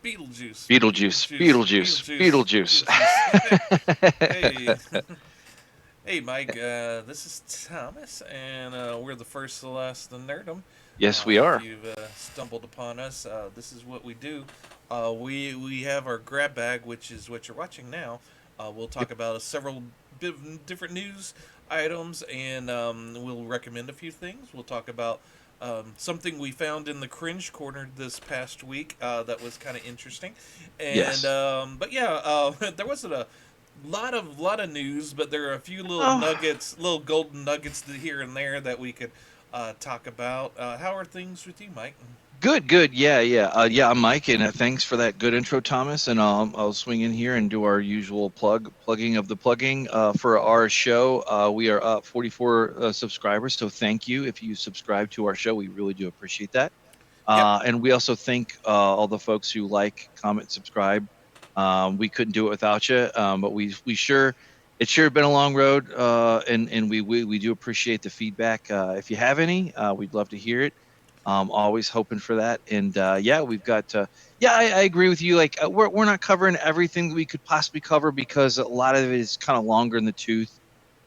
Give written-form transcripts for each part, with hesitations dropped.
Beetlejuice. Beetlejuice, Beetlejuice, Beetlejuice. Hey, hey, Mike. This is Thomas, and we're the first to last the Nerdom. Yes, we If are. you've stumbled upon us, this is what we do. We have our grab bag, which is what you're watching now. We'll Yep. talk about several different news items, and we'll recommend a few things. We'll talk about something we found in the cringe corner this past week that was kind of interesting, and Yes. but yeah, there wasn't a lot of news, but there are a few little Oh, nuggets, little golden nuggets here and there that we could talk about. How are things with you, Mike? good, good. Yeah, yeah. Yeah, I'm Mike, and thanks for that good intro, Thomas. And I'll swing in here and do our usual plugging of the plugging for our show. We are up 44 subscribers, so thank you if you subscribe to our show. We really do appreciate that. Yep. And we also thank all the folks who like, comment, subscribe. We couldn't do it without you, but we sure it's sure been a long road, and we do appreciate the feedback. If you have any, we'd love to hear it. Always hoping for that. And yeah, we've got. Yeah, I agree with you. Like we're not covering everything that we could possibly cover because a lot of it is kind of longer in the tooth,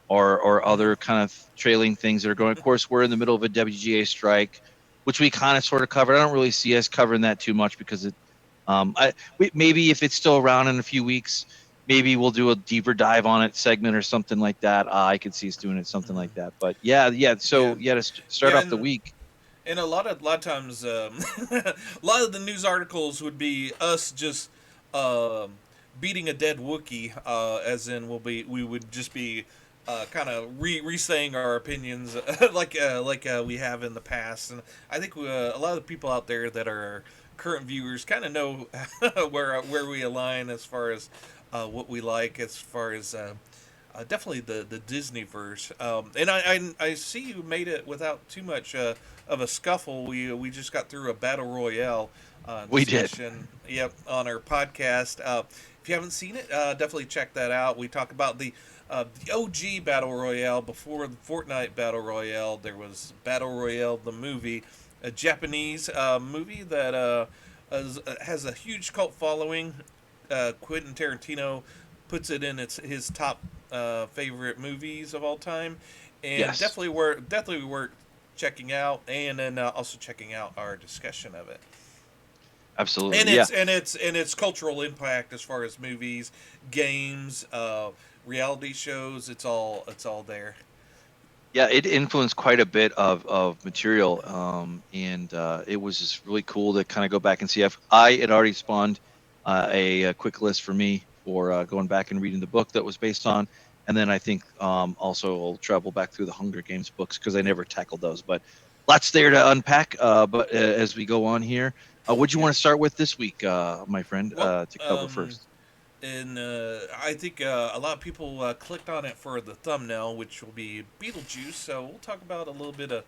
or Hmm. other kind of trailing things that are going. Of course, we're in the middle of a WGA strike, which we kind of sort of covered. I don't really see us covering that too much because maybe if it's still around in a few weeks, maybe we'll do a deeper dive on it segment or something like that. I could see us doing it something like that. But yeah, yeah. Yeah, So yeah, to start yeah, off the week. and a lot of times, a lot of the news articles would be us just um beating a dead Wookiee, as in we would just be kind of re-saying our opinions like we have in the past, and I think a lot of the people out there that are current viewers kind of know where we align as far as what we like as far as definitely the Disney verse. And I see you made it without too much of a scuffle. We just got through a battle royale We did. discussion. Yep, on our podcast. If you haven't seen it, definitely check that out. We talk about the OG battle royale before the Fortnite battle royale. There was Battle Royale the movie, a Japanese movie that has a huge cult following. Quentin Tarantino puts it in his top favorite movies of all time, and Yes, definitely worth checking out, and then also checking out our discussion of it, absolutely. and Yeah. its cultural impact as far as movies, games, reality shows. It's all there. Yeah, it influenced quite a bit of material, and it was just really cool to kind of go back and see. I had already spawned a quick list for me for going back and reading the book that was based on, and then I think also I'll travel back through the Hunger Games books because I never tackled those. But lots there to unpack. But as we go on here, what do you Yep. want to start with this week, my friend, Well, to cover first? and I think a lot of people clicked on it for the thumbnail, which will be Beetlejuice. So we'll talk about a little bit of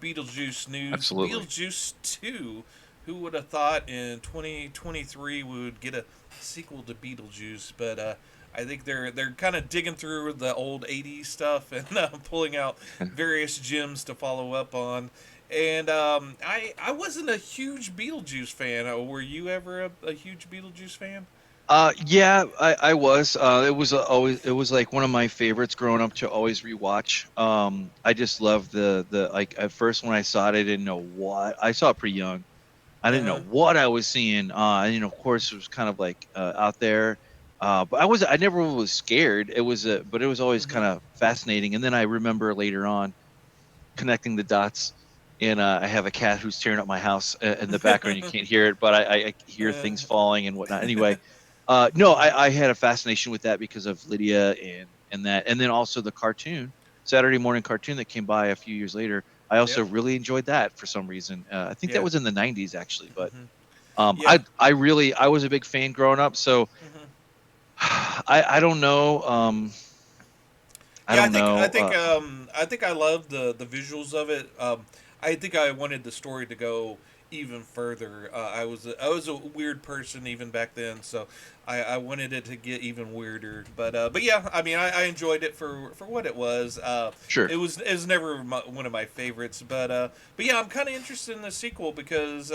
Beetlejuice news. Absolutely. Beetlejuice 2. Who would have thought in 2023 we would get a sequel to Beetlejuice? But I think they're kind of digging through the old '80s stuff and pulling out various gems to follow up on. And I wasn't a huge Beetlejuice fan. Were you ever a huge Beetlejuice fan? Yeah, I was. It was always it was like one of my favorites growing up to always rewatch. I just love the like at first when I saw it, I didn't know what I saw it pretty young. I Uh didn't know huh. what I was seeing. And, of course, it was kind of like out there. But I never was scared. But it was always Mm-hmm. kind of fascinating. And then I remember later on connecting the dots. And I have a cat who's tearing up my house in the background. You can't hear it, but I hear things falling and whatnot. Anyway, no, I had a fascination with that because of Lydia and that, and then also the cartoon, Saturday morning cartoon that came by a few years later. I Yep. also really enjoyed that for some reason. I think that Yeah. was in the '90s actually, but Mm-hmm. Yeah. I was a big fan growing up. So Mm-hmm. I don't know. I Yeah, I don't think I know. think I think I love the visuals of it. I think I wanted the story to go even further. I was a weird person even back then, so I wanted it to get even weirder. But yeah, I mean I enjoyed it for what it was. Sure. It was never one of my favorites, but yeah, I'm kind of interested in the sequel because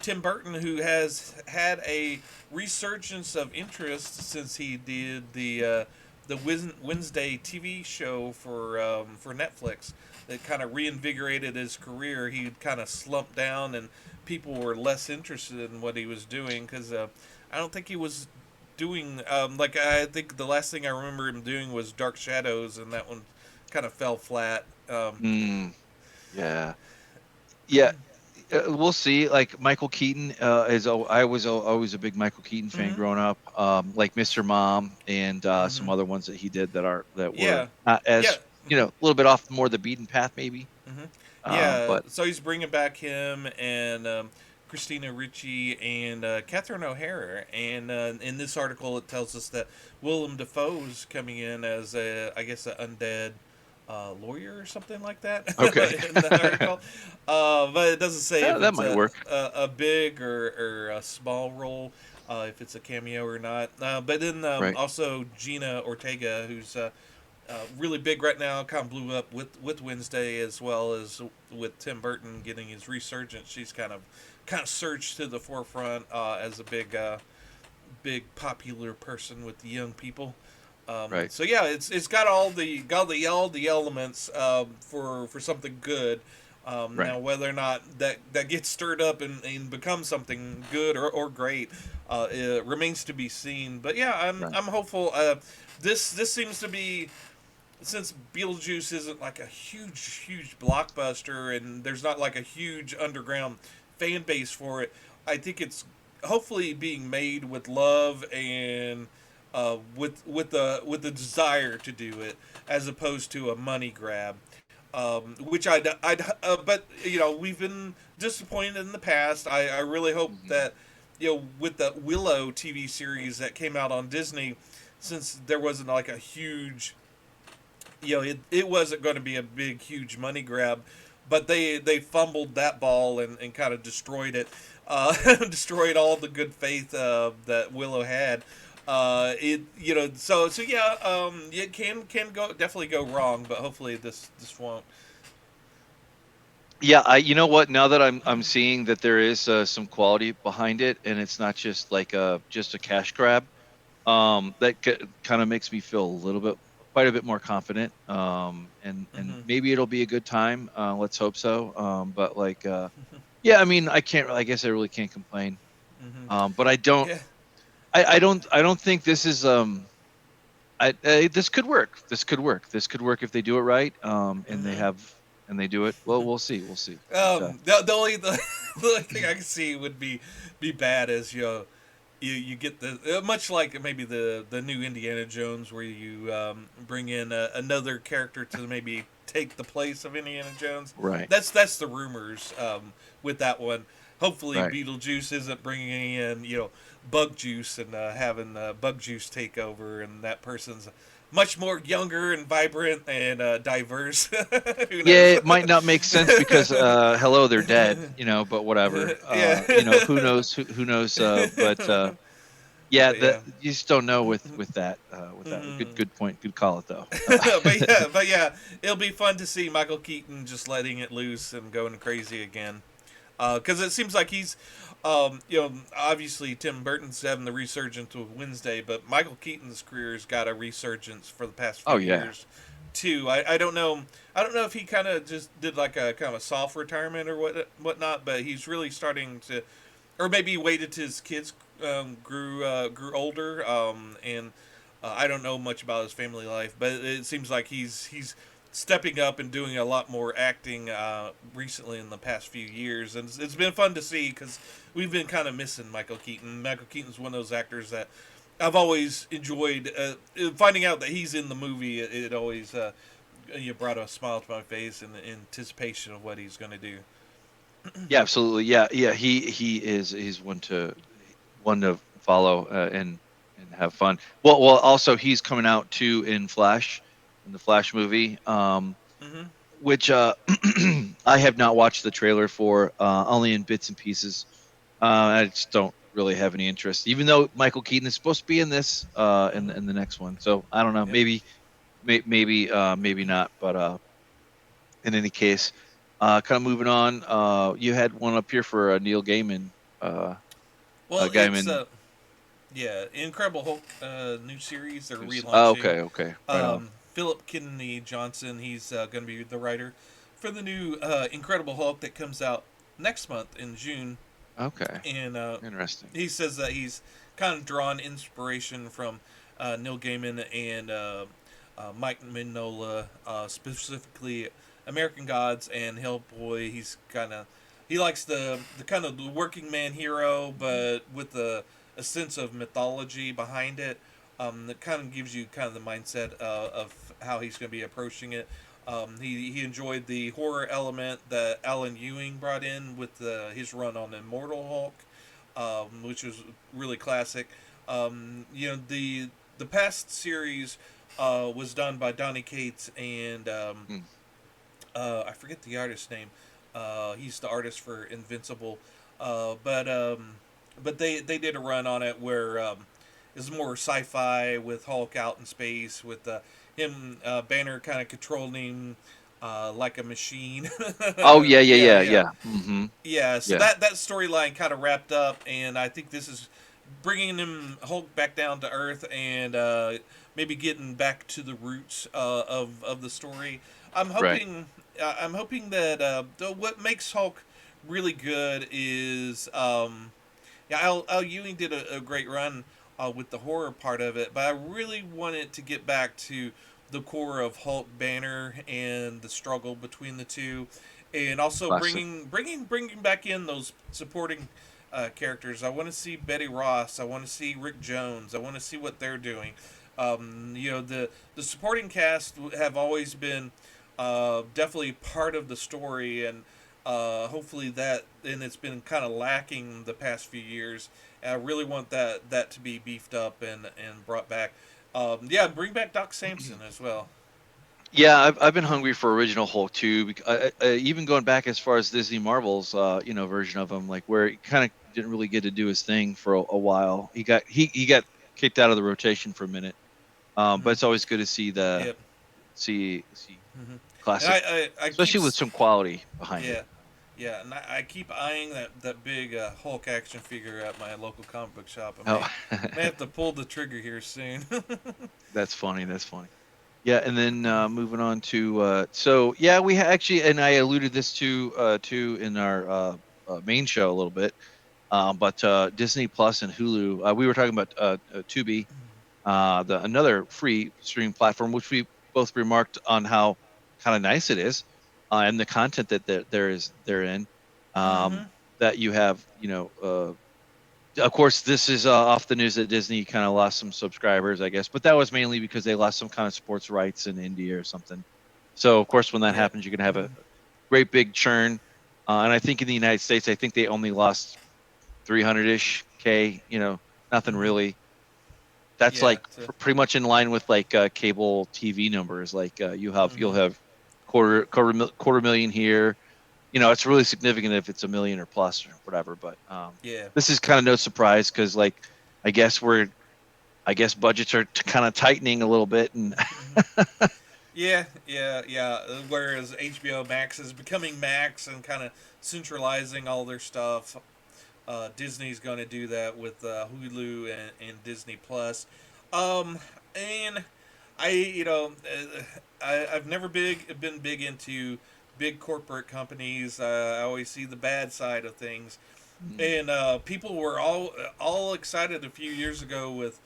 Tim Burton, who has had a resurgence of interest since he did the Wednesday TV show for Netflix that kind of reinvigorated his career. He kind of slumped down, and people were less interested in what he was doing because I don't think he was doing like I think the last thing I remember him doing was Dark Shadows, and that one kind of fell flat. Mm, yeah. Yeah. We'll see. Like Michael Keaton I was always a big Michael Keaton fan Hmm. growing up. Like Mr. Mom and some Hmm. other ones that he did that were Yeah, not yeah. as Hmm. a little bit off more the beaten path maybe. Hmm. Yeah, But so he's bringing back him and Christina Ricci and Catherine O'Hara. And in this article, it tells us that Willem Dafoe's coming in as I guess, an undead lawyer or something like that okay, in the article. But it doesn't say yeah, if that it's might work. a big or a small role, if it's a cameo or not. But then Right. also Gina Ortega, who's really big right now, kind of blew up with Wednesday as well as with Tim Burton getting his resurgence. She's kind of surged to the forefront as a big popular person with the young people. Right. So yeah, it's got all the elements for something good. Right. Now whether or not that gets stirred up and becomes something good or great, it remains to be seen. But yeah, Right. I'm hopeful. This seems to be, since Beetlejuice isn't like a huge blockbuster and there's not like a huge underground fan base for it, I think it's hopefully being made with love and with the desire to do it as opposed to a money grab. Which but we've been disappointed in the past. I really hope Hmm. that with the Willow TV series that came out on Disney, since there wasn't like a huge, it wasn't going to be a big, huge money grab, but they fumbled that ball and kind of destroyed it, destroyed all the good faith that Willow had. So yeah, it can go definitely go wrong, but hopefully this won't. Yeah, you know what? Now that I'm seeing that there is some quality behind it, and it's not just like just a cash grab. That kind of makes me feel quite a bit more confident. And Hmm. maybe it'll be a good time. Let's hope so. But like, yeah, I mean, I can't. I guess I really can't complain. Hmm. But I don't. Yeah. I don't think this is. This could work. This could work. This could work if they do it right. Hmm. And they do it. Well, we'll see. We'll see. But The only thing I can see would be bad is you get the much like maybe the new Indiana Jones, where you bring in another character to maybe take the place of Indiana Jones. right, That's the rumors with that one. Hopefully, right. Beetlejuice isn't bringing in Bug Juice and having Bug Juice take over, and that person's much more younger and vibrant and diverse. Who Yeah, knows? it might not make sense because hello, they're dead, but whatever. Yeah. Who knows who knows but yeah, But yeah. you just don't know with that Hmm. good point. Good call it though. but yeah, it'll be fun to see Michael Keaton just letting it loose and going crazy again. Because it seems like he's, obviously Tim Burton's having the resurgence with Wednesday, but Michael Keaton's career's got a resurgence for the past few Oh yeah. years, too. I don't know. I don't know if he kind of just did like a kind of a soft retirement or whatnot, but he's really starting to, or maybe he waited till his kids grew older, and I don't know much about his family life, but it seems like he's stepping up and doing a lot more acting recently in the past few years, and it's been fun to see because we've been kind of missing Michael Keaton. Michael Keaton's one of those actors that I've always enjoyed. Finding out that he's in the movie, it always brought a smile to my face in anticipation of what he's going to do. Yeah, absolutely. Yeah, yeah. He's one to follow and have fun. Well, also he's coming out too in the Flash movie. Hmm. Which I have not watched the trailer for, only in bits and pieces. I just don't really have any interest, even though Michael Keaton is supposed to be in this, Hmm. in the next one. So I don't know, Yep. maybe not. But in any case, kind of moving on. You had one up here for Neil Gaiman, Well, it's Gaiman. yeah, Incredible Hulk new series they're Oh, relaunching. okay, okay, right on. Philip Kennedy Johnson, he's going to be the writer for the new Incredible Hulk that comes out next month in June. Okay, And interesting. he says that he's kind of drawn inspiration from Neil Gaiman and Mike Mignola, specifically American Gods and Hellboy. He likes the kind of the working man hero, but with a sense of mythology behind it. That kind of gives you kind of the mindset of how he's going to be approaching it. He enjoyed the horror element that Alan Ewing brought in with his run on Immortal Hulk, which was really classic. The past series was done by Donny Cates and Hmm. I forget the artist's name. He's the artist for Invincible, but they did a run on it where it's more sci-fi with Hulk out in space with him Banner kind of controlling like a machine. Oh yeah, yeah, Yeah, yeah, yeah, yeah. Hmm. yeah. So Yeah, that storyline kind of wrapped up, and I think this is bringing him Hulk back down to earth and maybe getting back to the roots of the story. I'm right. hoping I'm hoping that what makes Hulk really good is yeah, Al Ewing did a great run with the horror part of it, but I really wanted to get back to the core of Hulk Banner and the struggle between the two, and also Classic. bringing back in those supporting characters. I want to see Betty Ross. I want to see Rick Jones. I want to see what they're doing. The supporting cast have always been definitely part of the story, and hopefully that and it's been kind of lacking the past few years. And I really want that to be beefed up and brought back. Yeah, bring back Doc Samson as well. Yeah, I've been hungry for original Hulk too. Even going back as far as Disney Marvel's, version of him, like where he kind of didn't really get to do his thing for a while. He got kicked out of the rotation for a minute. But Mm-hmm. it's always good to Yep. see Mm-hmm. And classic, I keep especially with some quality behind it. yeah. Yeah, and I keep eyeing that big Hulk action figure at my local comic book shop. I Oh, may have to pull the trigger here soon. that's funny. That's funny. Yeah, and then moving on to so yeah, actually, and I alluded this to in our main show a little bit, but Disney Plus and Hulu. We were talking about Tubi, the another free streaming platform, which we both remarked on how kind of nice it is, and the content that there is therein. Um, Mm-hmm. that you have, of course, this is off the news that Disney kind of lost some subscribers, I guess, but that was mainly because they lost some kind of sports rights in India or something. So, of course, when that Yeah. happens, you're going to have a great big churn. And I think in the United States, I think they only lost 300-ish K, nothing Mm-hmm. really. That's Yeah. like pretty much in line with like cable TV numbers. Like you'll Mm-hmm. have quarter million here. It's really significant if it's a million or plus or whatever. But Yeah. this is kind of no surprise because like I guess I guess budgets are kind of tightening a little bit, and Mm-hmm. Yeah, yeah, yeah. Whereas HBO Max is becoming Max and kind of centralizing all their stuff. Disney's going to do that with Hulu and Disney Plus. And I've never been big into big corporate companies. I always see the bad side of things, mm, and people were all excited a few years ago with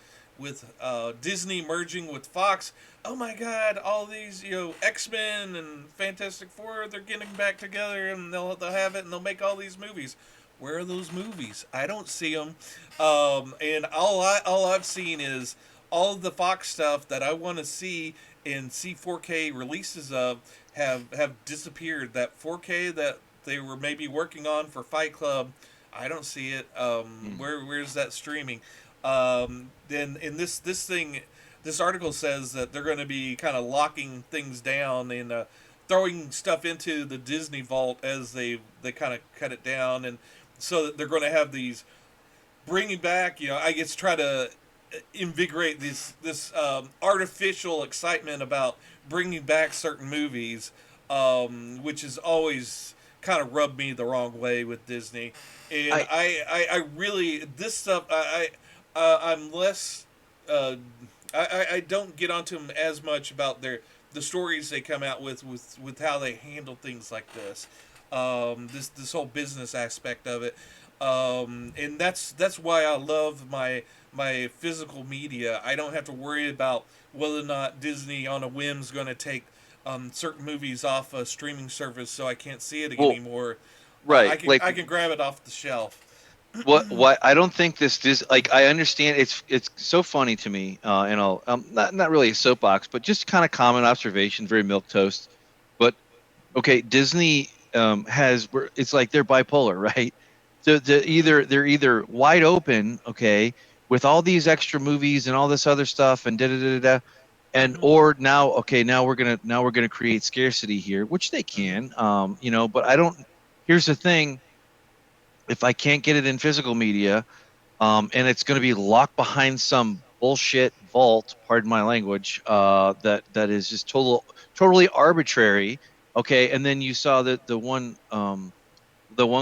Disney merging with Fox. Oh my God! All these X Men and Fantastic Four, they're getting back together, and they'll have it, and they'll make all these movies. Where are those movies? I don't see them. And all I've seen is all of the Fox stuff that I want to see and see 4K releases of have disappeared. That 4K that they were maybe working on for Fight Club, I don't see it. mm, Where's that streaming? Then in this article says that they're going to be kind of locking things down and throwing stuff into the Disney vault as they kind of cut it down, and so that they're going to have these bringing back. I guess try to invigorate this artificial excitement about bringing back certain movies, which is always kind of rubbed me the wrong way with Disney, and I I really this stuff I'm less uh, I don't get onto them as much about the stories they come out with how they handle things like this, this whole business aspect of it, and that's why I love my physical media. I don't have to worry about whether or not Disney on a whim is going to take certain movies off a streaming service so I can't see it well, anymore. right, like I can grab it off the shelf. what I don't think this like I understand it's so funny to me, and I'll not really a soapbox, but just kind of common observation, very milk toast. But okay, Disney it's like they're bipolar, right? So they're either wide open, okay, with all these extra movies and all this other stuff and da da da da, and Mm-hmm. or now okay, now we're gonna create scarcity here, which they Mm-hmm. can, but I don't. Here's the thing: if I can't get it in physical media, and it's going to be locked behind some bullshit vault, pardon my language, that is just totally arbitrary. Okay, and then you saw that the one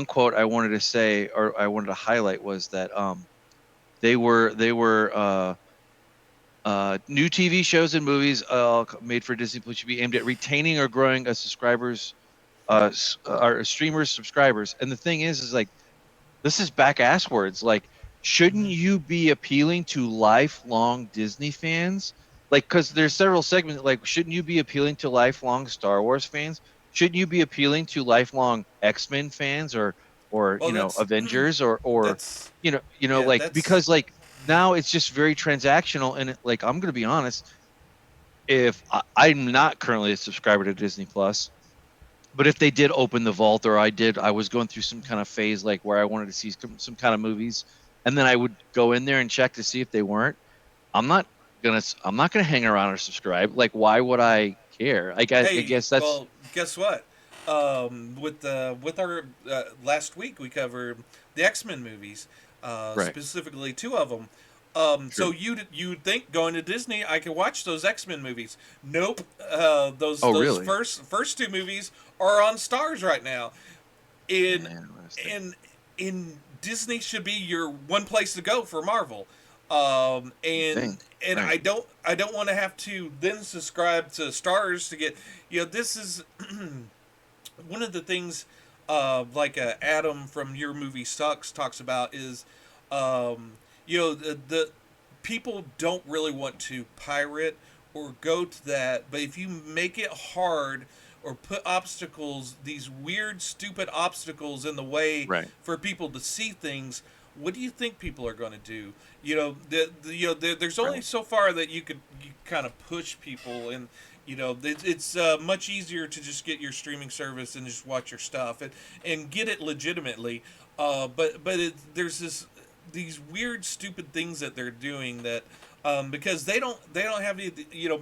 quote I wanted to say or I wanted to highlight was that they were new TV shows and movies made for Disney Plus should be aimed at retaining or growing a subscribers our streamers subscribers. And the thing is like this is back ass words. Like, shouldn't Mm-hmm. you be appealing to lifelong Disney fans? Like, because there's several segments. Like, shouldn't you be appealing to lifelong Star Wars fans? Shouldn't you be appealing to lifelong X-Men fans or Well, Avengers or that's yeah, like that's because like now it's just very transactional and like I'm gonna be honest, if I'm not currently a subscriber to Disney Plus, but if they did open the vault or I was going through some kind of phase like where I wanted to see some kind of movies and then I would go in there and check to see if they weren't, i'm not I'm not gonna hang around or subscribe. Like why would I care? I hey. guess that's Well, guess what? With our last week we covered the X-Men movies, right. specifically two of them. So Sure. you'd think going to Disney I could watch those X-Men movies. Nope. Oh Those really? first two movies are on Stars right now. In Interesting. in Disney should be your one place to go for Marvel. You think? And Right. I don't want to have to then subscribe to Stars to get, this is one of the things like Adam from Your Movie Sucks talks about is the people don't really want to pirate or go to that, but if you make it hard or put obstacles, these weird stupid obstacles in the way Right. for people to see things, what do you think people are going to do? There's only Right. so far that you kind of push people, and it's much easier to just get your streaming service and just watch your stuff and get it legitimately. There's these weird stupid things that they're doing that because they don't have any,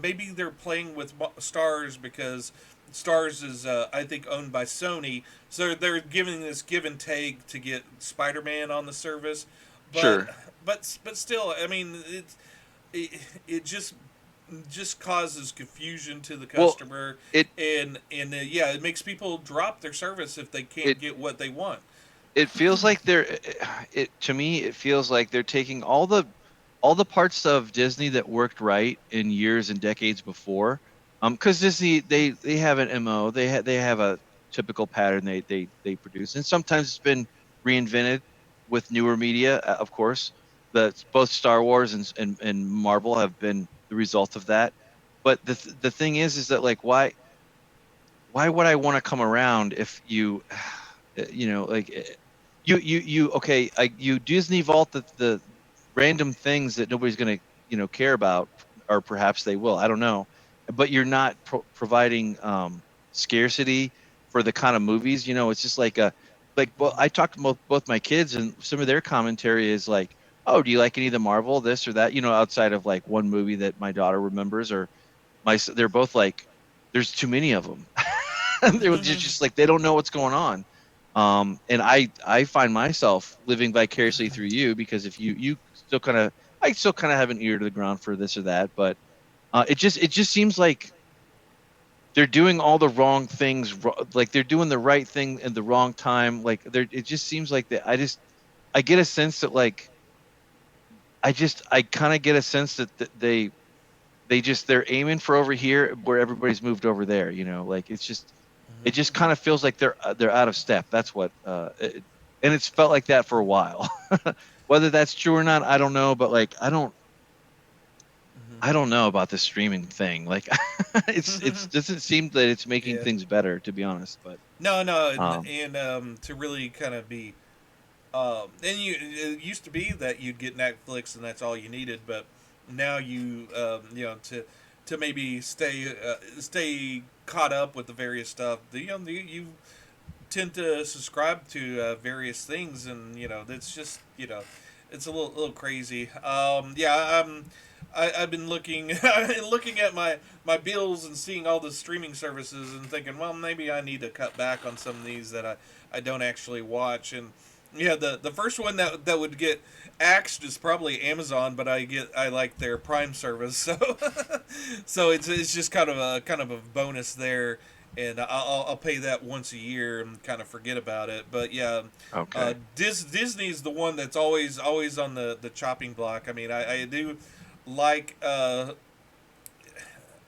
maybe they're playing with Stars because Stars is I think owned by Sony, so they're giving this give and take to get Spider-Man on the service, but Sure. but still, I mean it just causes confusion to the Well, customer, it and yeah, it makes people drop their service if they it can't get what they want. it feels like it to me it feels like they're taking all the parts of Disney that worked right in years and decades before. Because Disney they have an MO, they have a typical pattern they produce, and sometimes it's been reinvented with newer media, of course. That both Star Wars and Marvel have been the result of that. But the thing is that like why would I want to come around if you like you okay you Disney vault the random things that nobody's going to care about, or perhaps they will, I don't know, but you're not providing scarcity for the kind of movies. It's just like a like well I talked to both my kids and some of their commentary is like, oh, do you like any of the Marvel this or that, outside of like one movie that my daughter remembers, or they're both like there's too many of them. They're just like they don't know what's going on. And I find myself living vicariously through you because if you still kind of I still kind of have an ear to the ground for this or that, but it just seems like they're doing all the wrong things. Like they're doing the right thing at the wrong time. Like it just seems like that. I get a sense that like I kind of get a sense that they're aiming for over here where everybody's moved over there. Like it just kind of feels like they're out of step. That's what and it's felt like that for a while. Whether that's true or not, I don't know. But like I don't know about this streaming thing. Like it's Mhm. doesn't seem that it's making Yeah. things better, to be honest. But No, no, um, to really kind of be, and it used to be that you'd get Netflix and that's all you needed, but now to maybe stay caught up with the various stuff. You tend to subscribe to various things, and that's just it's a little crazy. Yeah, I've been looking looking at my bills and seeing all the streaming services and thinking, well, maybe I need to cut back on some of these that I don't actually watch. And yeah, the first one that would get axed is probably Amazon, but I like their Prime service, so so it's just kind of a bonus there, and I'll pay that once a year and kind of forget about it. But yeah, okay. Disney's the one that's always on the chopping block. I mean, I do like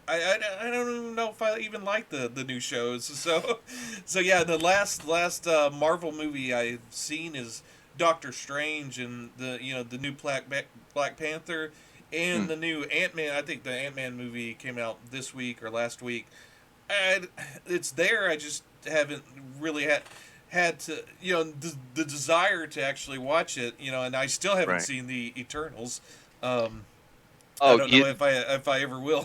I don't even know if I even like the new shows. So yeah, the last Marvel movie I've seen is Doctor Strange, and the new Black Panther and Hmm. the new Ant Man. I think the Ant Man movie came out this week or last week. And it's there. I just haven't really had to the desire to actually watch it. And I still haven't Right. seen the Eternals. Um, I Oh, don't know if I ever will.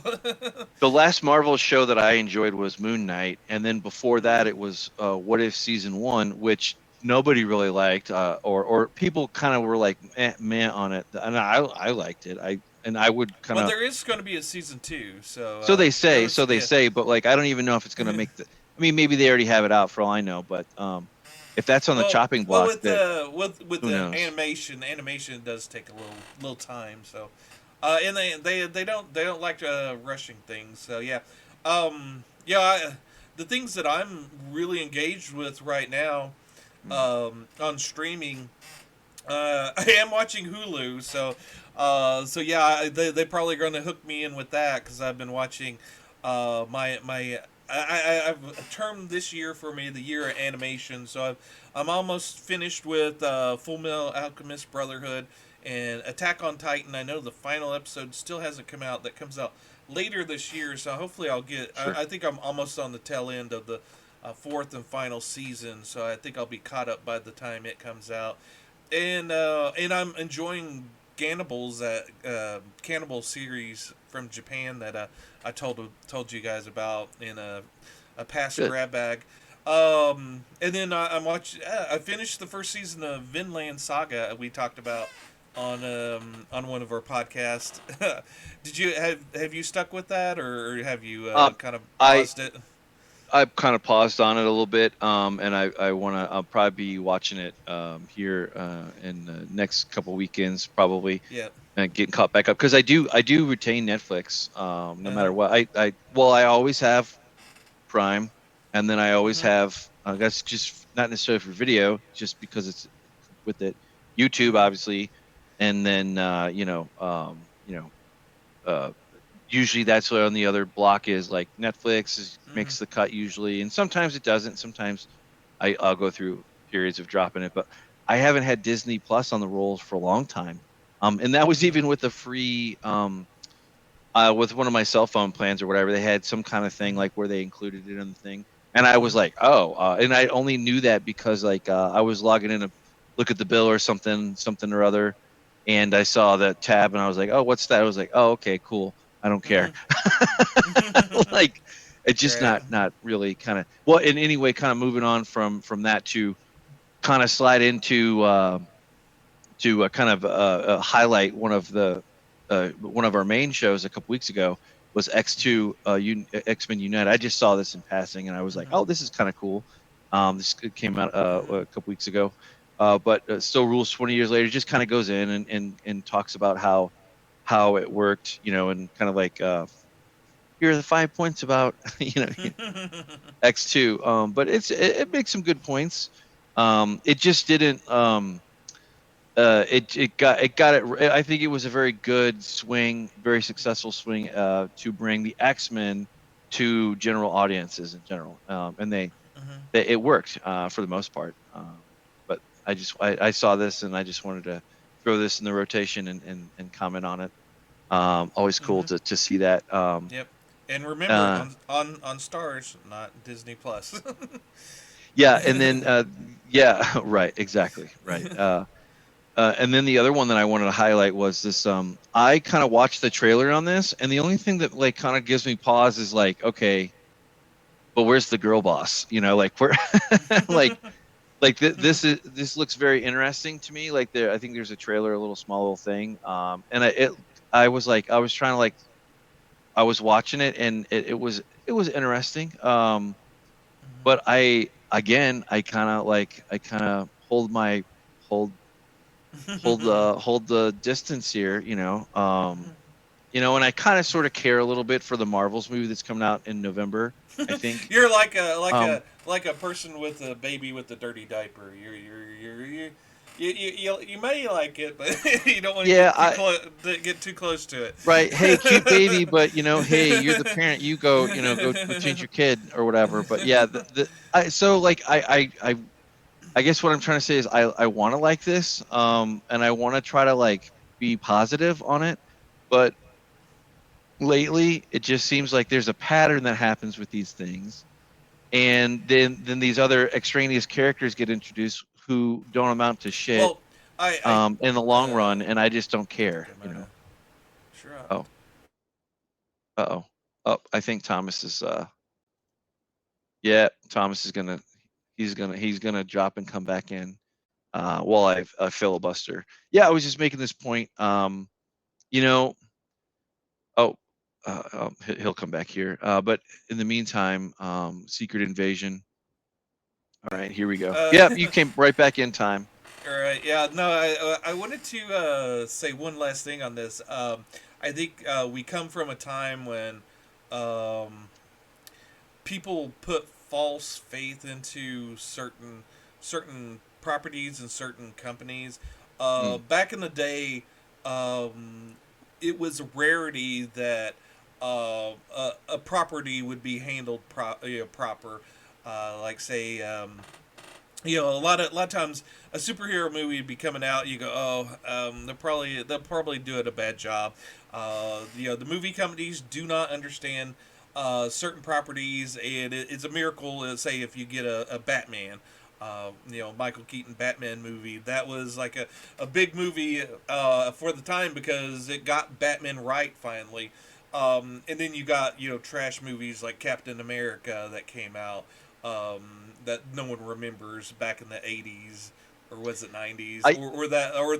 the last Marvel show that I enjoyed was Moon Knight, and then before that Mm, it was What If season one, which nobody really liked, or people kind of were like meh on it, and I liked it. I would kind well, of there is going to be a season two, so there so was they say, but like I don't even know if it's gonna make the. I mean, maybe they already have it out for all I know, but if that's on the chopping well block, that with who the knows? animation does take a little time. So, and they don't like rushing things. So yeah, yeah. The things that I'm really engaged with right now Hmm. on streaming, I am watching Hulu. So yeah, they probably going to hook me in with that because I've been watching my I've termed this year for me the year of animation. So I'm almost finished with Full Metal Alchemist Brotherhood and Attack on Titan. I know the final episode still hasn't come out. That comes out later this year. So hopefully I'll get. Sure. I think I'm almost on the tail end of the fourth and final season. So I think I'll be caught up by the time it comes out. And I'm enjoying Cannibal series from Japan that I told you guys about in a past Good. grab bag. And then I'm watching. I finished the first season of Vinland Saga we talked about on one of our podcasts. Did you have you stuck with that, or have you Um, kind of I paused it? I've kind of paused on it a little bit, and I want to. I'll probably be watching it here in the next couple weekends, probably, Yeah. and getting caught back up because I do retain Netflix, no Uh huh. matter what. I always have Prime, and then I always Mhm. have that's just not necessarily for video, just because it's with it. YouTube, Mhm. obviously, and then uh, usually that's what on the other block is like Mhm. makes the cut usually, and sometimes it doesn't. Sometimes I'll go through periods of dropping it, but I haven't had Disney Plus on the rolls for a long time. And that was Mhm. even with the free with one of my cell phone plans or whatever. They had some kind of thing Mhm. like where they included it in the thing, and I was Mhm. like, oh, and I only knew that because like I was logging in to look at the bill or something or other, and I saw that tab, and I was like, oh, what's that? I was like, oh, okay, cool. I don't care. Mhm. Like it's just Right. not really kind of well in any way kind of moving on from that to kind of slide into to kind of highlight one of our main shows a couple weeks ago was Mhm. X2 X-Men United. I just saw this in passing and I was like, Mhm. oh, this is kind of cool. This came out Mhm. a couple weeks ago, but still rules 20 years later just kind of goes in and talks about how it worked, and kind of like here are the 5 points about X2. But it makes some good points. It just didn't. It got it. I think it was a very good swing, very successful swing to bring the X-Men to general audiences in general, and it worked for the most part. But I saw this and I just wanted to throw this in the rotation and comment on it. Always cool to see that. Yep. And remember, Uh, on Stars, not Disney Plus. yeah, and then yeah, right, exactly, right. And then the other one that I wanted to highlight was this. I kind of watched the trailer on this, and the only thing that like kind of gives me pause is like, okay, but where's the girl boss? Like where, like this looks very interesting to me. Like I think there's a trailer, a little small little thing. And I was like, I was trying to like, I was watching it, and it was interesting. But I kind of hold hold the distance here, and I kind of sort of care a little bit for the Marvels movie that's coming out in November, I think. You're like a Um, person with a baby with a dirty diaper. You may like it, but you don't want to yeah, get too close to it. right. Hey, cute baby, but hey, you're the parent. You go change your kid or whatever. But yeah, so like I guess what I'm trying to say is I want to like this, and I want to try to like be positive on it, but lately it just seems like there's a pattern that happens with these things, and then these other extraneous characters get introduced who don't amount to shit Well, I in the long run, and I just don't care. Gaiman, sure. Oh, uh-oh. Oh, I think Thomas is yeah, Thomas is gonna he's gonna drop and come back in while I filibuster. Yeah, I was just making this point. You know, oh, he'll come back here. But in the meantime, Secret Invasion. All right, here we go. Uh, Yep, you came right back in time. all right. Yeah. No. I wanted to say one last thing on this. I think we come from a time when um, people put false faith into certain properties and certain companies. Mm, Back in the day, um, it was a rarity that a property would be handled proper. Like say, a lot of times a superhero movie would be coming out. You go, oh, they'll probably do it a bad job. The movie companies do not understand certain properties, and it's a miracle. Say if you get a Batman. Michael Keaton Batman movie. That was like a big movie for the time because it got Batman right finally. And then you got trash movies like Captain America that came out that no one remembers back in the '80s or was it '90s I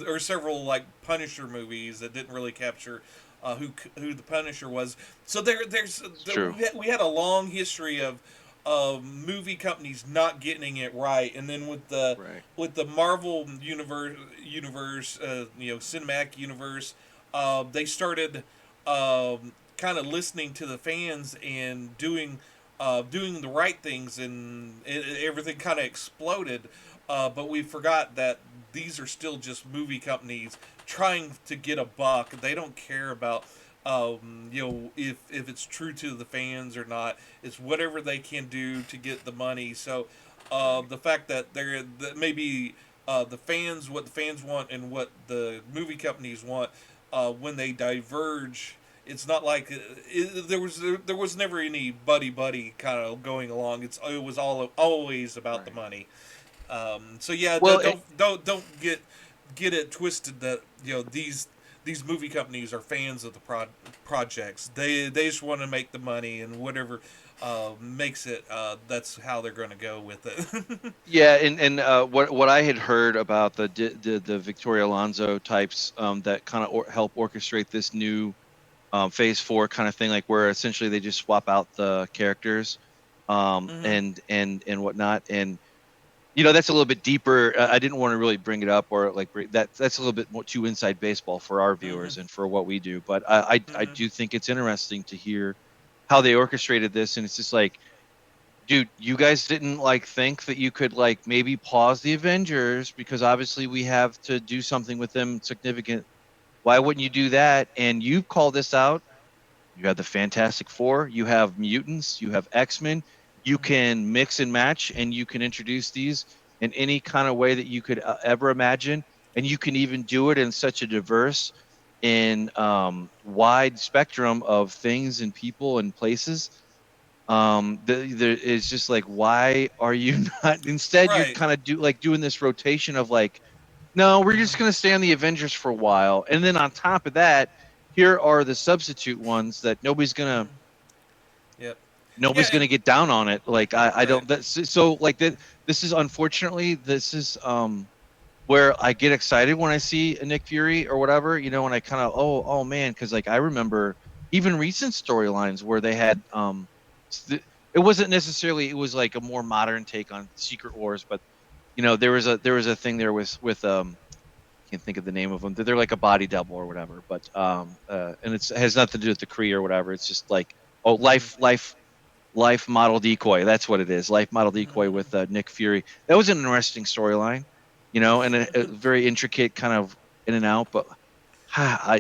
or several like Punisher movies that didn't really capture who the Punisher was. So it's true. we had a long history of movie companies not getting it right, and then Right. with the Marvel universe, cinematic universe, they started kind of listening to the fans and doing the right things, and everything kind of exploded. But we forgot that these are still just movie companies trying to get a buck. They don't care about if it's true to the fans or not. It's whatever they can do to get the money. So Right. the fact that that maybe what the fans want and what the movie companies want, when they diverge, it's not like there was never any buddy kind of going along. It was always about the Right. money. So yeah, Well, don't get it twisted that these movie companies are fans of the projects. They just want to make the money, and whatever makes it. That's how they're going to go with it. yeah, and what I had heard about the Victoria Alonso types that kind of help orchestrate this new Phase 4 kind of thing, like where essentially they just swap out the characters, hmm and whatnot, and that's a little bit deeper. I didn't want to really bring it up or like that's a little bit more too inside baseball for our hmm viewers and for what we do, but I hmm do think it's interesting to hear how they orchestrated this, and it's just like, dude, you guys didn't like think that you could like maybe pause the Avengers because obviously we have to do something with them significant. Why wouldn't you do that? And you call this out. You have the Fantastic Four, you have mutants, you have X-Men. You Mhm. can mix and match, and you can introduce these in any kind of way that you could ever imagine, and you can even do it in such a diverse and wide spectrum of things and people and places. There is just like, why are you not? Instead, you're Right. kind of doing this rotation of like, no, we're just Mhm. going to stay on the Avengers for a while, and then on top of that, here are the substitute ones that Mhm. Yep. Yeah, nobody's and gonna get down on it. Like I right. don't. That's so like that. This is unfortunately this is where I get excited when I see a Nick Fury or whatever. You know, when I kind of oh man, because like I remember even recent storylines where they had it wasn't necessarily, it was like a more modern take on Secret Wars, but you know there was a thing there with can't think of the name of them. They're like a body double or whatever, but and it has nothing to do with the Kree or whatever. It's just like, oh, Mhm. life model decoy. That's what it is. Life model decoy Mhm. with Nick Fury. That was an interesting storyline, you know, and a very intricate kind of in and out. But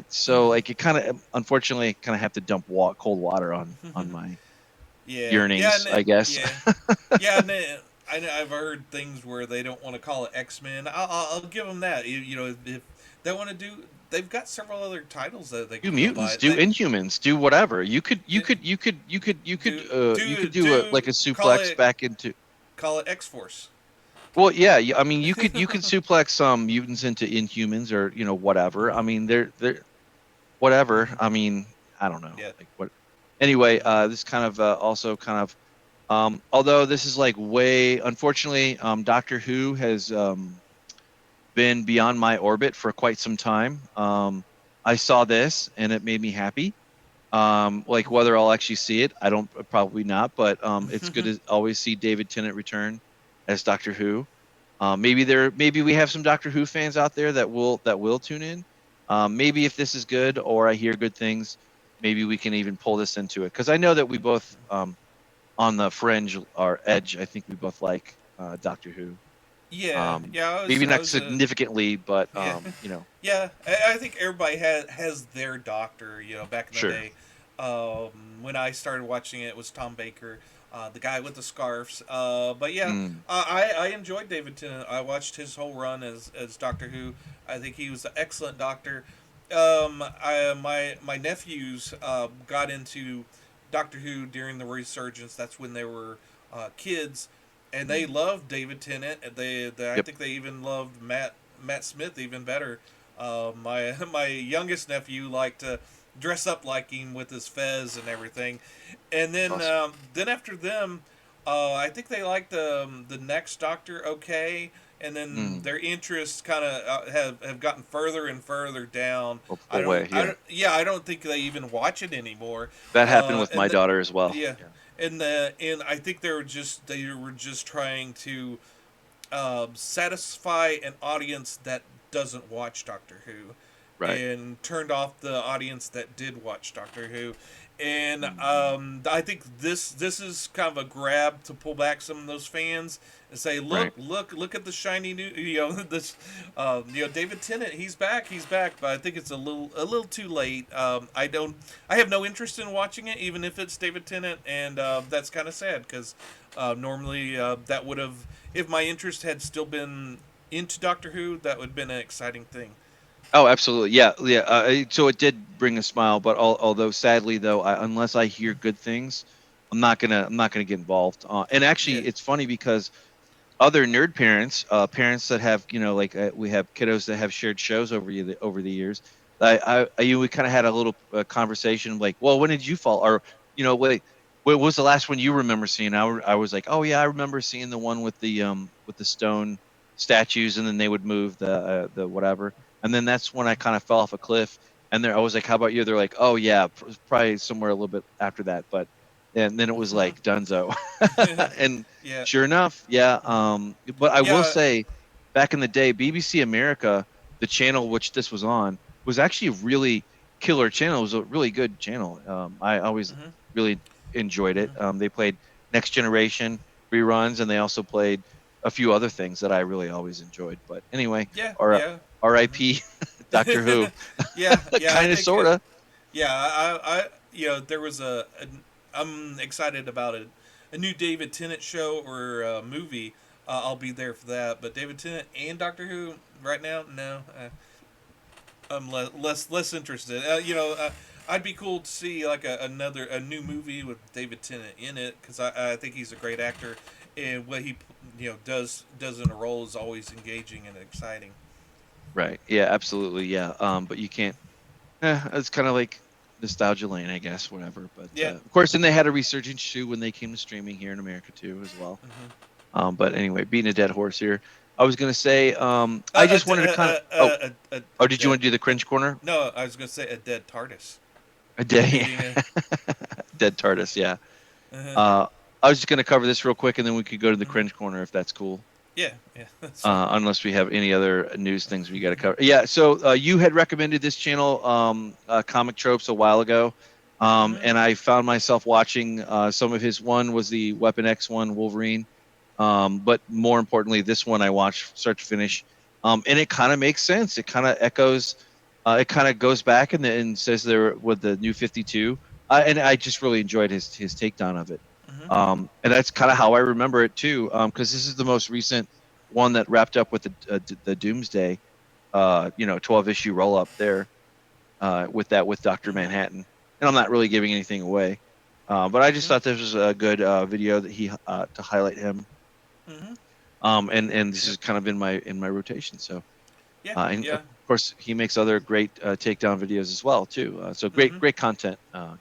so like it kind of unfortunately kind of have to dump cold water on my Yeah. Yeah. yearnings, I guess. Yeah. Yeah. I've heard things where they don't want to call it X-Men. I'll give them that. You know, if they want to do, they've got several other titles that they Do could go mutants, by. do Inhumans, do whatever. It, You do could do like a call suplex it back into. X-Force. Well, yeah, I mean, you could suplex some mutants into Inhumans or whatever. I Mhm. mean, they're whatever. Mhm. I mean, I don't know. Yeah. Like what? Anyway, Mhm. this kind of also kind of although this is like way unfortunately, Doctor Who has been beyond my orbit for quite some time. I saw this and it made me happy. Like whether I'll actually see it, I don't, probably not, but it's good to always see David Tennant return as Doctor Who. Maybe we have some Doctor Who fans out there that will tune in. Maybe if this is good or I hear good things, maybe we can even pull this into it because I know that we both on the fringe or edge. I think we both like Doctor Who. Yeah. Yeah. Maybe I not was significantly, but Yeah. you know, Yeah, I think everybody has their doctor. You know, back in the sure. day, when I started watching it, it was Tom Baker, the guy with the scarves. But yeah, Mm, I enjoyed David Tennant. I watched his whole run as Doctor Who. I think he was an excellent doctor. My nephews got into Doctor Who during the resurgence. That's when they were kids, and they mm, loved David Tennant. I yep. think they even loved Matt Smith even better. My my youngest nephew liked to dress up like him with his fez and everything, and That's awesome. then after them, I think they liked the next Doctor okay, and then Mm, their interests kind of have gotten further and further down. away. Yeah. I don't think they even watch it anymore. That happened with my And daughter as well. yeah, Yeah. and I think they were just trying to satisfy an audience that doesn't watch Doctor Who, Right. and turned off the audience that did watch Doctor Who. And Mm, I think this is kind of a grab to pull back some of those fans and say, right. look at the shiny new, this, David Tennant, he's back. But I think it's a little too late. I have no interest in watching it, even if it's David Tennant, and that's kind of sad because normally that would have, if my interest had still been into Doctor Who, that would have been an exciting thing. Oh, absolutely. Yeah. Yeah. So it did bring a smile, but although sadly though, unless I hear good things, I'm not gonna get involved. And Yeah. actually, it's funny because other nerd parents, parents that have, like we have kiddos that have shared shows over the years. We kind of had a little conversation like, well, when did you fall? Or, wait, what was the last one you remember seeing? I was like, oh yeah, I remember seeing the one with the stone statues, and then they would move the whatever, and then that's when I kind of fell off a cliff. And I was like, how about you? They're like, oh yeah, probably somewhere a little bit after that, but and then it was like Dunzo, and Yeah. sure enough, yeah. But I will Yeah. say, back in the day, BBC America, the channel which this was on, was actually a really killer channel. It was a really good channel. I always Mhm. really. enjoyed it. Mhm. They played Next Generation reruns, and they also played a few other things that I really always enjoyed. But anyway, Yeah, R- yeah. R.I.P. Doctor Who. Yeah, yeah. I Kind of, think. sorta. Yeah, there was I'm excited about a new David Tennant show or movie. I'll be there for that. But David Tennant and Doctor Who right now, no, I'm less interested. I'd be cool to see like a new movie with David Tennant in it because I think he's a great actor and what he does in a role is always engaging and exciting. Right. Yeah, absolutely. Yeah. But you can't. It's kind of like nostalgia lane, I guess. Whatever. But Yeah. of course, then they had a resurgence too when they came to streaming here in America too, as well. Mm-hmm. But anyway, beating a dead horse here. I was gonna say, I just wanted to kind of. Oh, A did you dead. want to do the cringe corner? No, I was gonna say a dead TARDIS A dead, beating a. dead TARDIS. Yeah. Uh, Uh, I was just gonna cover this real quick, and then we could go to the mhm. cringe corner if that's cool. Yeah, yeah, that's fine. Unless we have any other news things we got to cover. Yeah, so you had recommended this channel, Comic Tropes, a while ago, Hmm. and I found myself watching some of his. One was the Weapon X one, Wolverine, but more importantly, this one I watched start to finish, and it kind of makes sense. It kind of echoes, it kind of goes back and says there with the New 52, and I just really enjoyed his takedown of it. Hmm. And that's kind of how I remember it too, because this is the most recent one that wrapped up with the Doomsday, 12 issue roll up there, with Doctor Hmm. Manhattan. And I'm not really giving anything away, but I just Hmm. thought this was a good video that he to highlight him. Hmm. And this Yep. has kind of been in my rotation. So, Yeah, and of yeah. course he makes other great takedown videos as well too. So great, Hmm. great content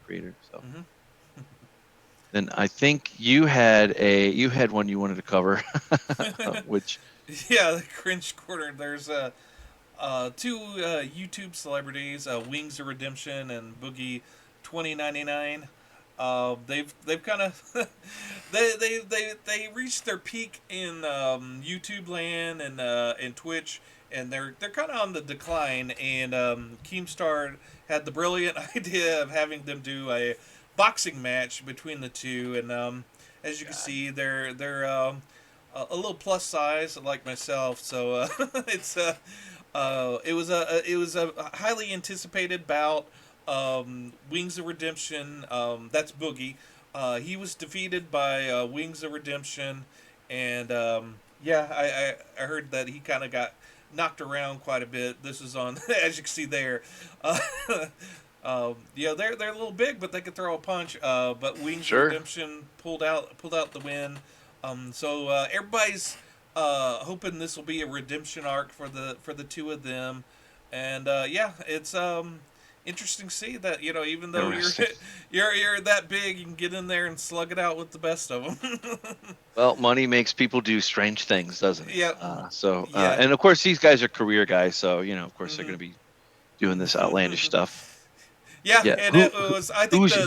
creator. So Hmm. then I think you had one you wanted to cover, which Yeah, the cringe corner. There's two YouTube celebrities, Wings of Redemption and Boogie 2099. They've kind of they reached their peak in YouTube land and Twitch, and they're kind of on the decline. And Keemstar had the brilliant idea of having them do a boxing match between the two, and as you can God, see, they're a little plus size like myself, so it was a highly anticipated bout. Wings of Redemption, that's Boogie. He was defeated by Wings of Redemption, and yeah, I heard that he kind of got knocked around quite a bit. This is on, as you can see there. Uh, they're a little big, but they could throw a punch. But Wings of sure. Redemption pulled out the win. So everybody's hoping this will be a redemption arc for the two of them, and yeah, it's interesting to see that even though Interesting. you're that big, you can get in there and slug it out with the best of them. Well, money makes people do strange things, doesn't it? Yeah, yeah. And of course, these guys are career guys, so of course they're Hmm. going to be doing this outlandish stuff. Yeah, Yeah. and it was. I think Who's who, I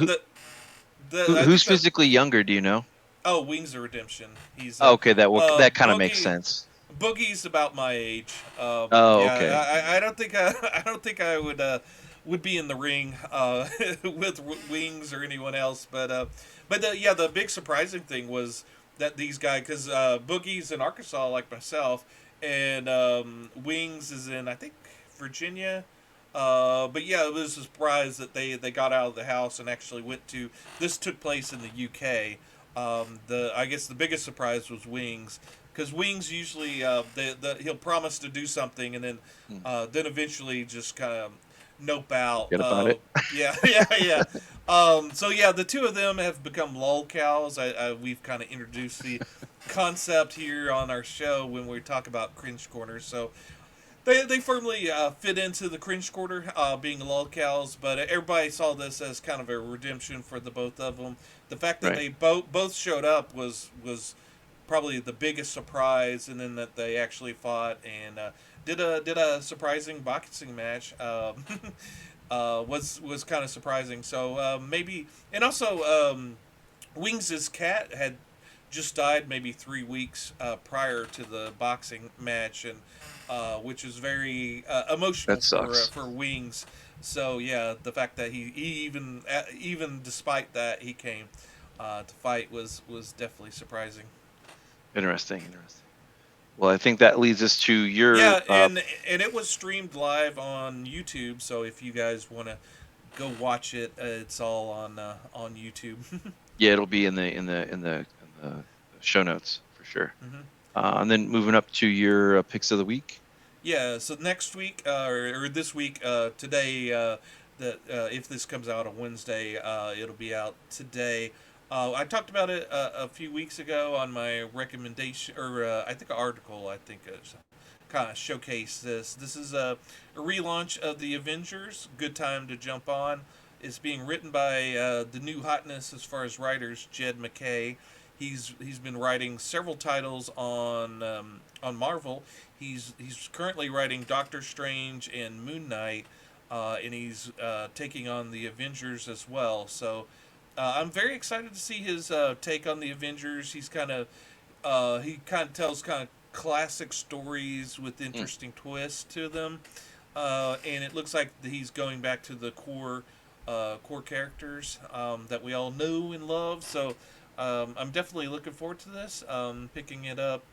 who's think the physically younger? Do you know? oh, Wings of Redemption. He's Oh, okay, that kind of makes Boogie. sense. Boogie's about my age. Oh, okay. Yeah, I don't think I don't think I would be in the ring with Wings or anyone else. But yeah, the big surprising thing was that these guys, because Boogie's in Arkansas like myself, and Wings is in I think Virginia. But yeah, it was a surprise that they got out of the house and actually went to. This took place in the UK. The I guess the biggest surprise was Wings, because Wings usually he'll promise to do something and Hmm, then eventually just kind of nope out. forget about it. Yeah, yeah, yeah. So yeah, the two of them have become lolcows. We've kind of introduced the concept here on our show when we talk about cringe corners. So they firmly fit into the cringe quarter, being lolcows, but everybody saw this as kind of a redemption for the both of them. The fact that Right. they both showed up was probably the biggest surprise, and then that they actually fought and did a surprising boxing match. Was kind of surprising. So maybe, and also Wings' cat had just died maybe 3 weeks prior to the boxing match, and which is very emotional That sucks. for Wings. So yeah, the fact that he even despite that he came. to fight was definitely surprising. Interesting. Well, I think that leads us to your Yeah, and it was streamed live on YouTube. So if you guys want to go watch it, it's all on YouTube. yeah, it'll be in the show notes for sure. hmm And then moving up to your picks of the week. Yeah, so next week or this week, today, if this comes out on Wednesday, it'll be out today. I talked about it a few weeks ago on my recommendation, or I think an article. I think kind of showcase this. This is a relaunch of the Avengers. Good time to jump on. It's being written by the new hotness as far as writers, Jed McKay. He's been writing several titles on Marvel. He's currently writing Doctor Strange and Moon Knight, and he's taking on the Avengers as well. So I'm very excited to see his take on the Avengers. He kind of tells kind of classic stories with Mm, interesting twists to them, and it looks like he's going back to the core characters that we all know and love. So I'm definitely looking forward to this. Picking it up.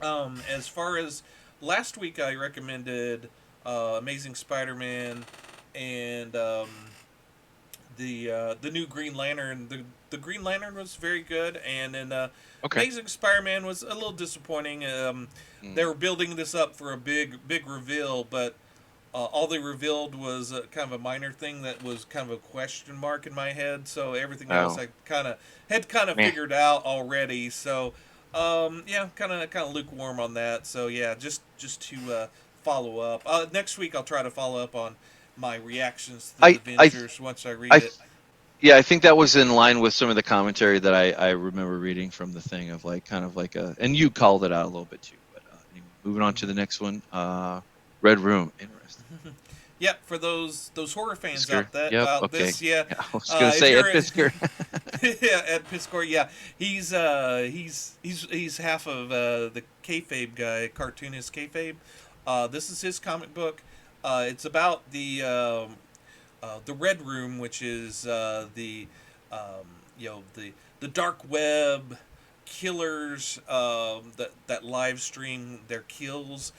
As far as last week, I recommended Amazing Spider-Man and the new Green Lantern. The Green Lantern was very good, and then okay. Amazing Spider-Man was a little disappointing. They Mm, were building this up for a big reveal, but all they revealed was kind of a minor thing that was kind of a question mark in my head. So everything else oh, I kind of man. figured out already. So yeah, kind of lukewarm on that. So yeah, just to follow up. Next week I'll try to follow up on my reactions to the I, I, Avengers once I read I, it. yeah, I think that was in line with some of the commentary that I remember reading from the thing of like kind of like and you called it out a little bit too. But anyway, moving on to the next one. Red Room. Interesting. Yep, for those horror fans Fisker. out that Yep. out Okay. this, yeah. Yeah, I was gonna If say Ed you're Fisker. yeah, at Piscor, yeah, he's half of the kayfabe guy, cartoonist kayfabe. This is his comic book. It's about the Red Room, which is the dark web killers that live stream their kills.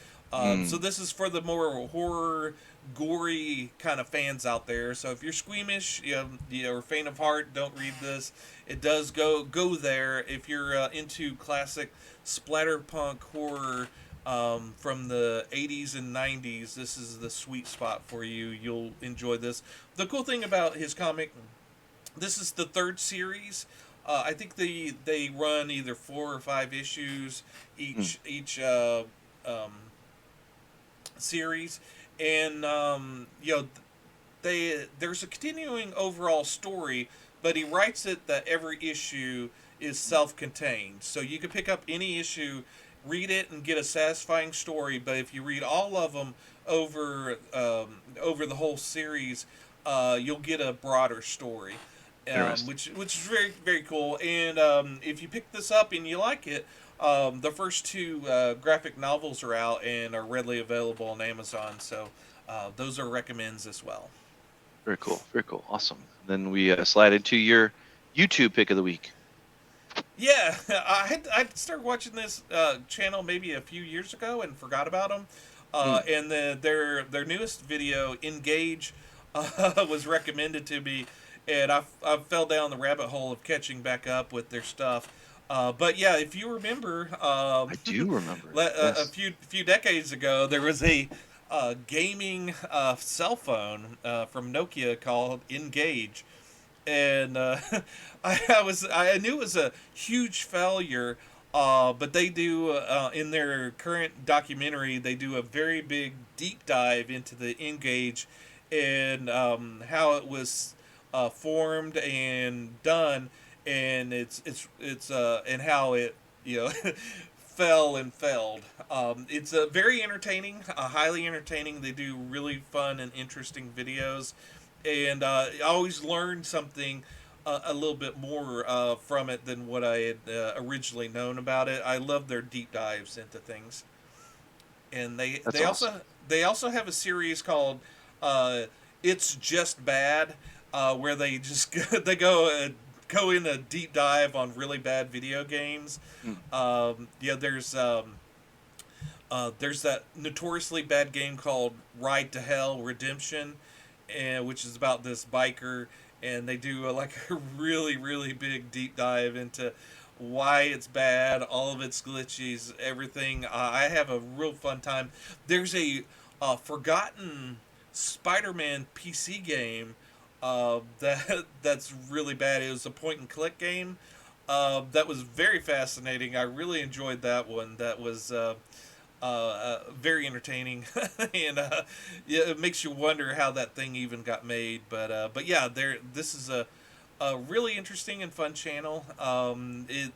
So Mm, this is for the more horror, gory kind of fans out there. So if you're squeamish, you're faint of heart, don't read this. It does go there. If you're into classic splatterpunk horror from the 80s and 90s, this is the sweet spot for you. You'll enjoy this. The cool thing about his comic, this is the third series. I think they run either 4 or 5 issues mm, each um, series, and there's a continuing overall story, but he writes it that every issue is self-contained. So you can pick up any issue, read it, and get a satisfying story. But if you read all of them over the whole series, you'll get a broader story, interesting. which is very very cool. And if you pick this up and you like it, the first two graphic novels are out and are readily available on Amazon. So those are recommends as well. Very cool. Very cool. Awesome. Then we slide into your YouTube pick of the week. Yeah, I started watching this channel maybe a few years ago and forgot about them. Mm, And their newest video, N-Gage, was recommended to me, and I fell down the rabbit hole of catching back up with their stuff. But yeah, if you remember, I do remember that. a Yes. few decades ago, there was a gaming cell phone from Nokia called N-Gage, and I knew it was a huge failure. But they do in their current documentary, they do a very big deep dive into the N-Gage and how it was formed and done, and it's and how it fell and failed. It's very entertaining, highly entertaining. They do really fun and interesting videos, and I always learned something a little bit more from it than what I had originally known about it. I love their deep dives into things, and That's awesome. they also have a series called "It's Just Bad," where they just they go go in a deep dive on really bad video games, Mm. yeah, there's that notoriously bad game called Ride to Hell Redemption, and which is about this biker, and they do like a really big deep dive into why it's bad, all of its glitches, everything. I have a real fun time. There's a forgotten Spider-Man PC game that's really bad. It was a point and click game. That was very fascinating. I really enjoyed that one. That was very entertaining, and yeah, it makes you wonder how that thing even got made. But yeah, there. This is a really interesting and fun channel. It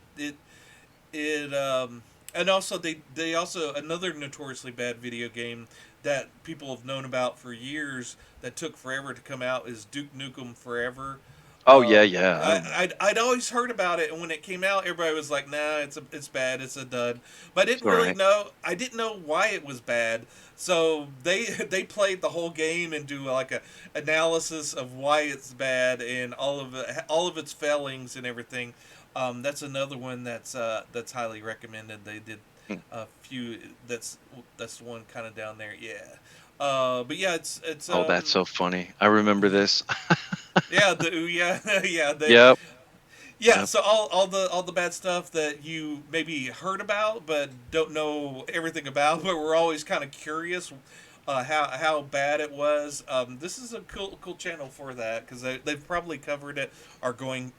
and also they also another notoriously bad video game that people have known about for years that took forever to come out is Duke Nukem Forever. Oh yeah, yeah. I remember. I'd always heard about it, and when it came out, everybody was like, "Nah, it's bad, it's a dud." But I It's didn't all really right. know. I didn't know why it was bad. So they played the whole game and do like a analysis of why it's bad and all of its failings and everything. That's another one that's highly recommended. They did Mm. a few. That's the one kind of down there. Yeah. But yeah, it's Oh, that's so funny. I remember this. yeah, yeah, yeah, Yep. yeah. Yep. So all the bad stuff that you maybe heard about but don't know everything about, but we're always kind of curious how bad it was. This is a cool channel for that because they've probably covered it, are going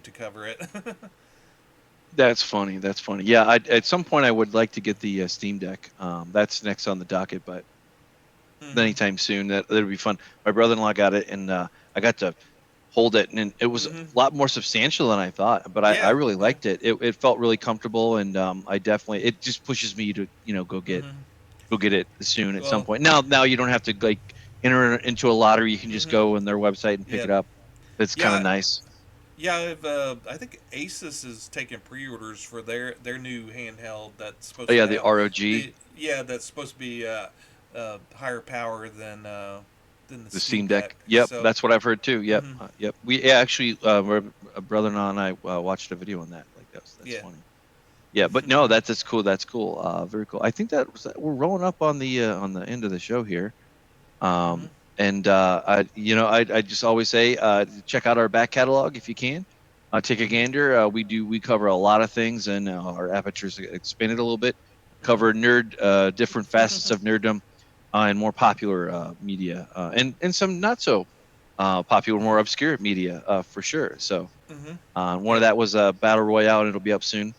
to cover it. That's funny. That's funny. Yeah. At some point I would like to get the Steam Deck. That's next on the docket, but Hmm. anytime soon that'd be fun. My brother-in-law got it, and I got to hold it, and it was a Hmm. lot more substantial than I thought. But I Yeah, really yeah. liked it. It felt really comfortable, and I definitely it just pushes me to Hmm. go get it soon at some Well. point. Now you don't have to like enter into a lottery. You can just Hmm. go on their website and pick Yeah, it up. It's kind of yeah. nice. Yeah, I think Asus is taking pre-orders for their new handheld that's Oh supposed yeah, to the have ROG, that's supposed to be higher power than the the Steam Steam Deck. Deck. Yep, So, that's what I've heard too. Yep, hmm yep. We yeah, actually, my brother-in-law and I watched a video on that. Like that's yeah, funny. Yeah, but no, that's cool. That's cool. Very cool. I think that we're rolling up on the end of the show here. hmm Um, and I just always say, check out our back catalog if you can. Take a hmm gander. We cover a lot of things, and our apertures expanded a little bit. Cover different facets of nerddom, and more popular media, and some not so popular, more obscure media, for sure. So hmm one of yeah. that was Battle Royale, and it'll be up soon.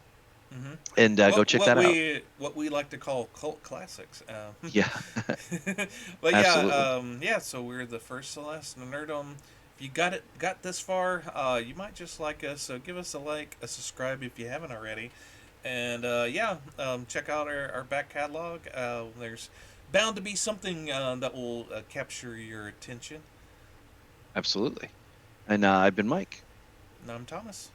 hmm And go check that out. What we like to call cult classics. Yeah, But yeah, absolutely. yeah. So we're the first Celeste and Nerdom. If you got this far, you might just like us. So give us a like, a subscribe if you haven't already, and yeah, check out our back catalog. There's bound to be something that will capture your attention. Absolutely. And I've been Mike. And I'm Thomas.